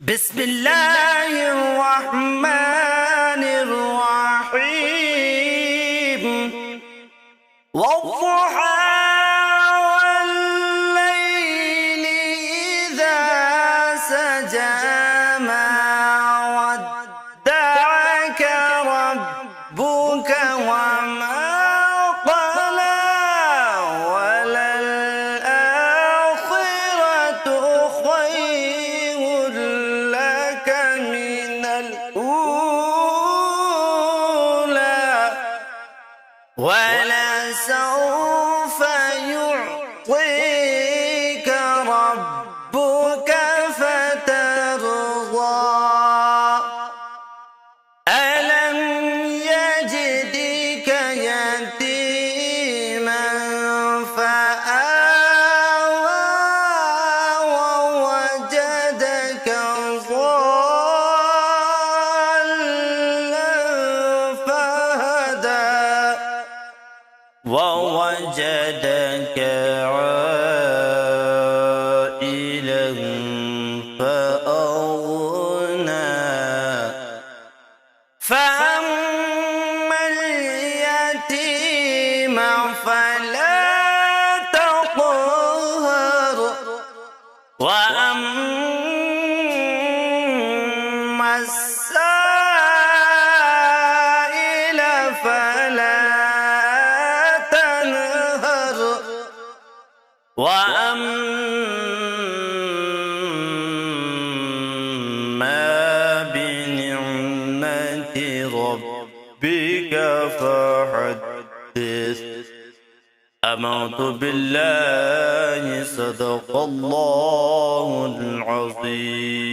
بسم الله الرحمن الرحيم والضحى والليل إذا سجى ما ودعك ربك وما قلى وللآخرة خير لك من الأولى ولسوف يعطيك ربك فترضى ألم يجدك يتيما فآوى ووجدك ضالا فهدى ووجدك عائلا فأغنى فأما اليتيم فلا تقهر وأما السائل فلا تنهر وأما بنعمة ربك فحدث آمنت بالله صدق الله العظيم.